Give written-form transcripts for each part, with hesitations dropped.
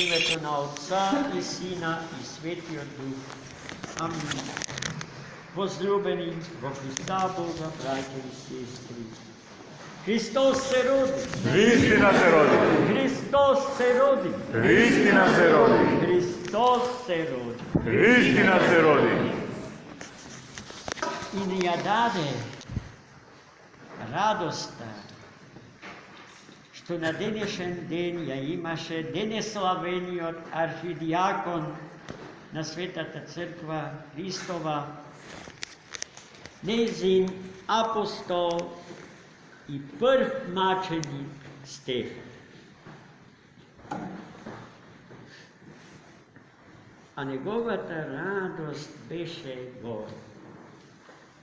името на Отца и Сина и Светия Дух. Амин. Возлюбени во Христа Бога, братя и сестри. Христос се роди. Христина се роди. Христос се роди. Христина се роди. Христос се роди. Христина се роди. И ни ја даде радоста, што на денешен ден ја имаше денеславениот архидиакон на Светата Црква Христова, нејзин апостол и прв маченик Стефан. А неговата радост беше во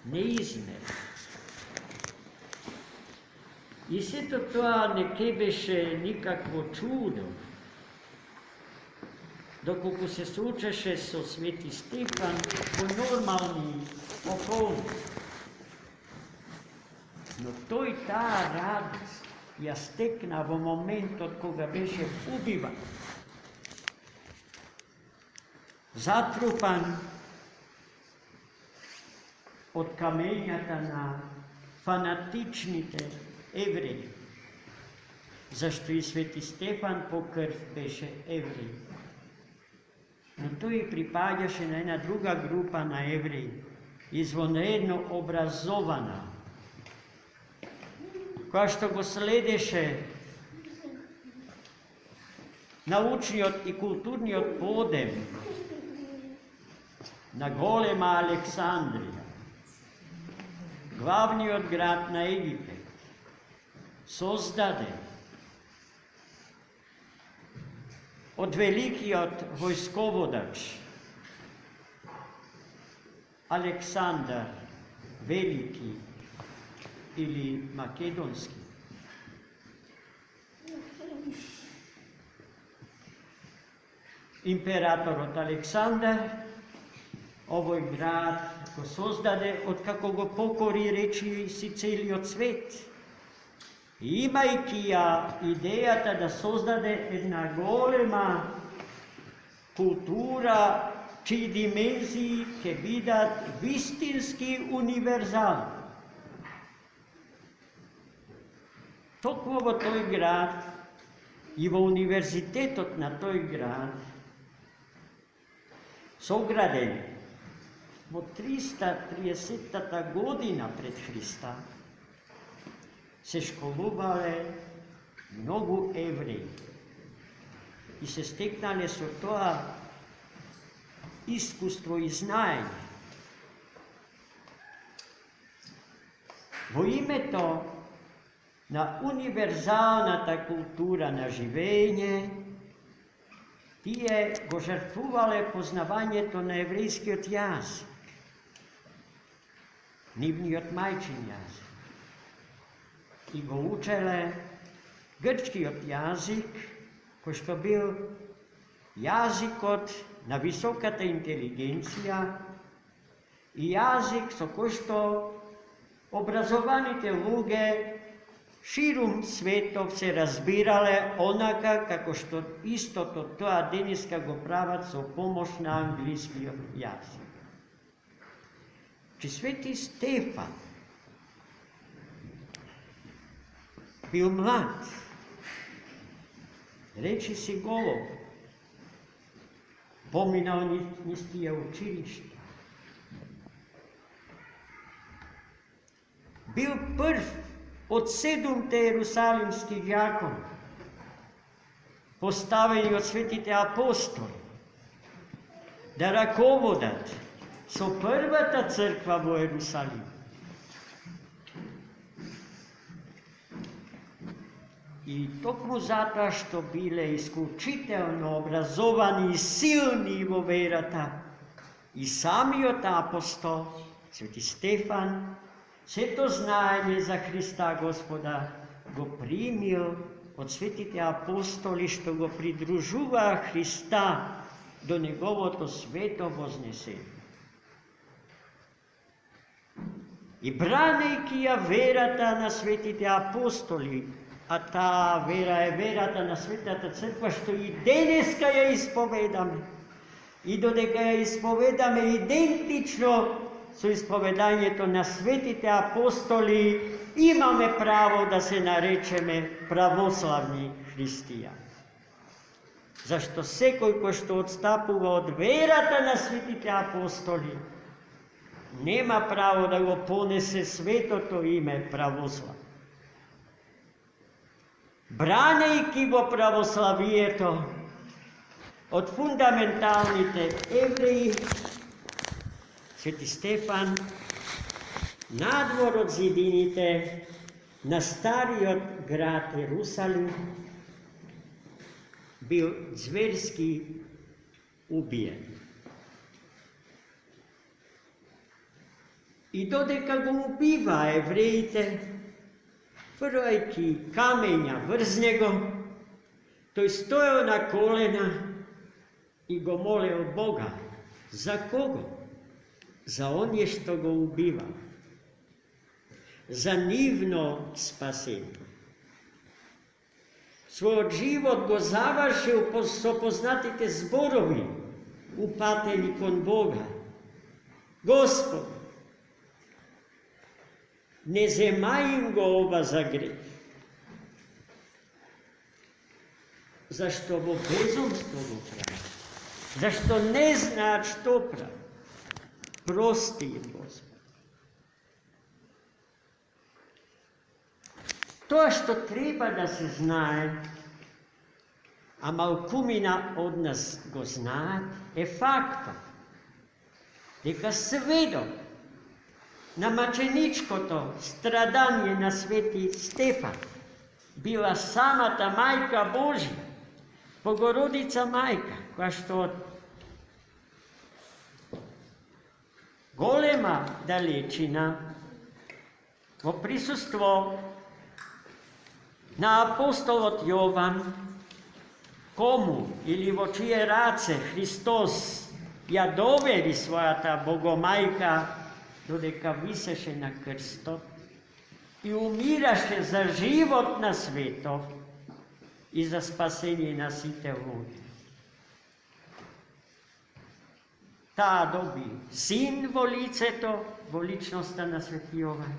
неизмерна. И сето тоа не ке беше никакво чудо, доколку се случеше со Свети Стефан во нормални околности. Но тој таа радост ја стекна во моментот кога беше убиван, затрупан од камењата на фанатичните евреи, зашто и Свети Стефан по крв беше евреј. Но тој припаѓаше на една друга група на евреи, извонредно образована, која што го следеше научниот и културниот подем на голема Александрија, главниот град на Египет, создаде од великиот војсководач Александар Велики или Македонски. Императорот Александар овој град го создаде откако го покори, речи си, целиот свет. И имајќи ја идејата да создаде една голема култура, чии димензии ќе бидат вистински универзални. Токму во тој град и во универзитетот на тој град, сограден во 330-та година пред Христа, се школувале многу евреи и се стекнале со тоа искуство и знаење. Во името на универзалната култура на живење, тие го жртвувале познавањето на еврејскиот јазик, нивниот мајчин јазик, и го учеле грчкиот јазик, кој што бил јазикот на високата интелигенција и јазик со кој што образованите луѓе ширум светов се разбирале онака како што истото тоа денеска го прават со помош на англискиот јазик. Че Свети Стефан бил млад, речи си голов, поминал низ тие училишта. Бил прв од 7 ерусалимски ѓакони, поставени од светите апостоли, да раководат со првата црква во Ерусалим. И токму затоа што биле исклучително образовани и силни во верата, и самиот апостол, Свети Стефан, сето знаење за Христа Господа го примил од светите апостоли што го придружуваа Христа до неговото свето вознесение. И бранејќи ја верата на светите апостоли, А та вера е верата на Светата Црква, што и денеска ја исповедаме. И додека ја исповедаме идентично со исповедањето на светите апостоли, имаме право да се наречеме православни христијани. Зашто секој кој што отстапува од верата на светите апостоли, нема право да го понесе светото име православ. Бранејќи го православието од фундаменталните евреи, Свети Стефан, надвор од зидините на стариот град Ерусалим, бил зверски убиен. И додека го убива евреите, фрлајќи камења врз него, тој стоел на колена и го молел Бога. За кого? За оние што го убива. За нивно спасение. Својот живот го завршил со познатите зборови, упатени кон Бога. Господ, не земај им го ова за грех. Зашто во безумство го прави. Зашто не знаат што прави. Прости им, Господ. Тоа што треба да се знае, а малкумина од нас го знаат, е фактот дека сведок на маченичкото страдање на Свети Стефан била самата Мајка Божја, Богородица Мајка, која што од голема далечина во присуство на апостолот Јован, кому или во чие раце Христос ја довери својата Богомајка, додека висеше на крстот и умираше за живот на светот и за спасение на сите луѓе. Таа доби син во лицето, во личноста на Свети Јован,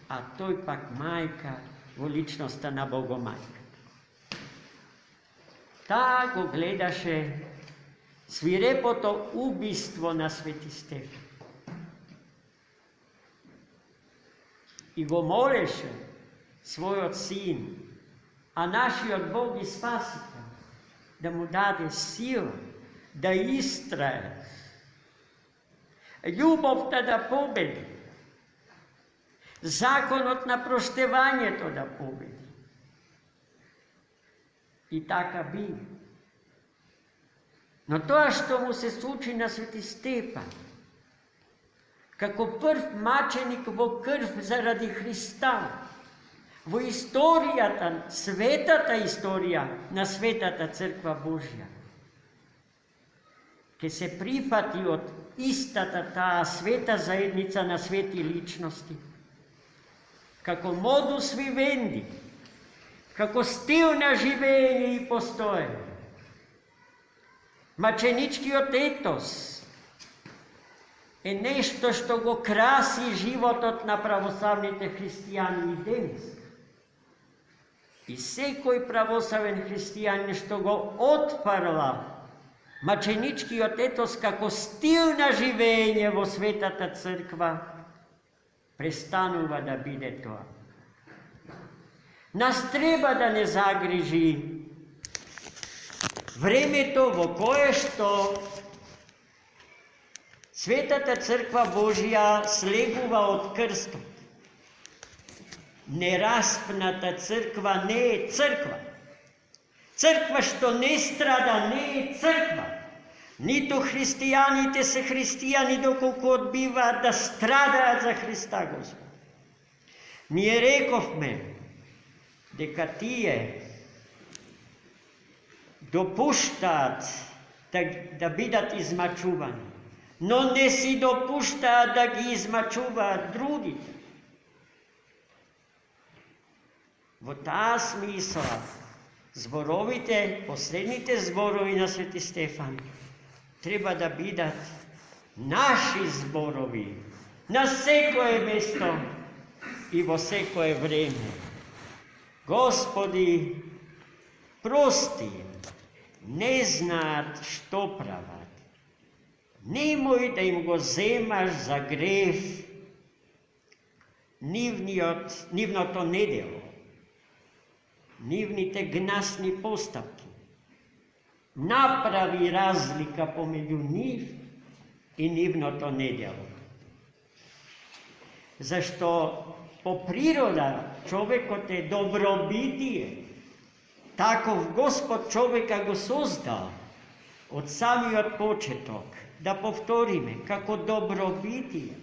а тој пак мајка во личноста на Богомајка. Таа го гледаше свирепото убиство на Свети Стефан. И го молеше својот син, а нашиот Бог и Спасител, да му даде сила, да истрае, љубовта да победи, законот на проштевањето да победи. И така би. Но тоа што му се случи на Свети Стефан, како прв маченик во крв заради Христа, во историјата, светата историја на Светата Црква Божја, ке се прифати од истата таа света заедница на свети личности, како модус вивенди, како стил на живење и постоење. Маченичкиот етос е нешто што го краси животот на православните христијани и денес. И секој православен христијанин што го отфарла маченичкиот етос како стил на живење во Светата Црква, престанува да биде тоа. Нас треба да не загрижи времето во кое што Светата Црква Божја слегува од крстот. Нераспната црква не е црква. Црква што не страда не е црква. Ниту христијаните се христијани доколку одбиваат да страдаат за Христа Господ. Ние рековме дека тие допуштаат да бидат измачувани, но не си допуштаат да ги измачуваат другите. Во таа смисла, зборовите, последните зборови на Свети Стефан, треба да бидат наши зборови на секое место и во секое време. Господи, прости им, не знаат што прават. Немој да им го земаш за грев нивното недело, нивните гнасни постапки. Направи разлика помеѓу нив и нивното недело. Зашто по природа човекот е добробитие. Таков Господ човека го создал од самиот почеток. Да повториме, како добробитие.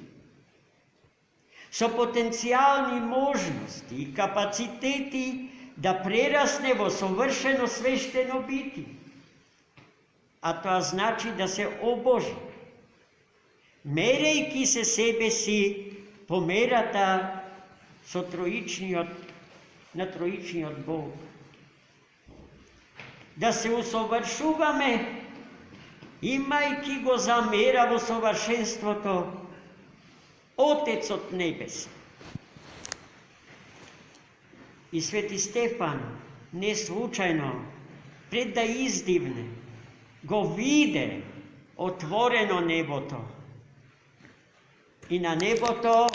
Со потенцијални можности и капацитети да прерасне во совршено свештено битие. А тоа значи да се обожи, мерејки се себе си по мерата на троичниот Бог. Да се усовршуваме, имајки го за мера во совршенството Отецот Небесен. И Свети Стефан не случајно, пред да издивне, го виде отворено небото. И на небото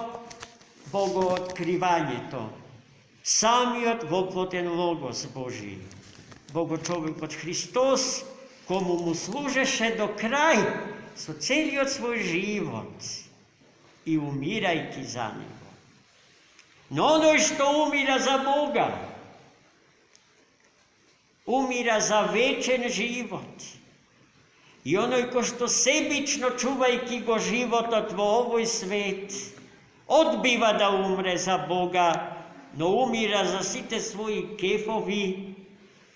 Богооткривањето, самиот воплотен Логос Божи, Богочовекот Христос, кому му служеше до крај со целиот свој живот и умирајќи за него. Но оној што умира за Бога, умира за вечен живот. И оној кој што себично чувајќи го животот во овој свет, одбива да умре за Бога, но умира за сите своји кефови,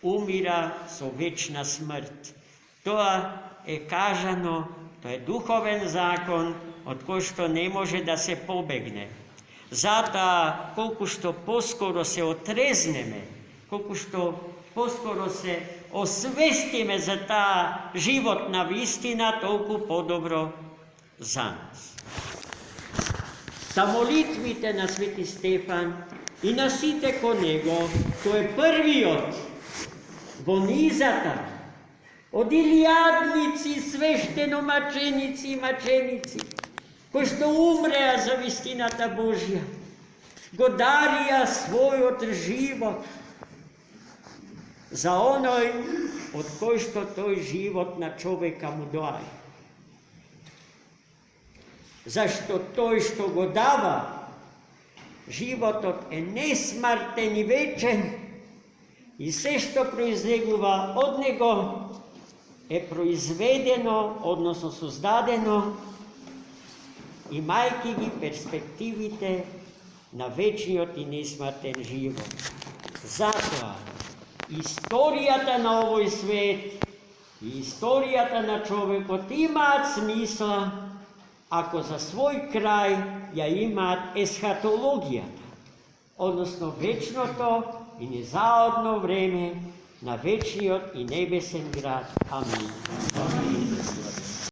умира со вечна смрт. Тоа е кажано, тоа е духовен закон, од кој што не може да се побегне. Затоа, колку што поскоро се отрезнеме, колку што поскоро се освестиме за таа животна вистина, толку подобро за нас. Та молитвите на Свети Стефан и на сите кон него, кој е првиот во низата од илјадници свештеномаченици и маченици, кои што умреа за вистината Божја, го дарија својот живот за оној од кој што тој живот на човека му доаѓа. Зашто тој што го дава, животот е несмртен и вечен и се што произлегува од него е произведено, односно создадено, имајќи ги перспективите на вечниот и несмртен живот. Затоа, историјата на овој свет и историјата на човекот имаат смисла ако за свој крај ја имаат есхатологијата, односно вечното и незаодно време на вечниот и небесен град. Амин.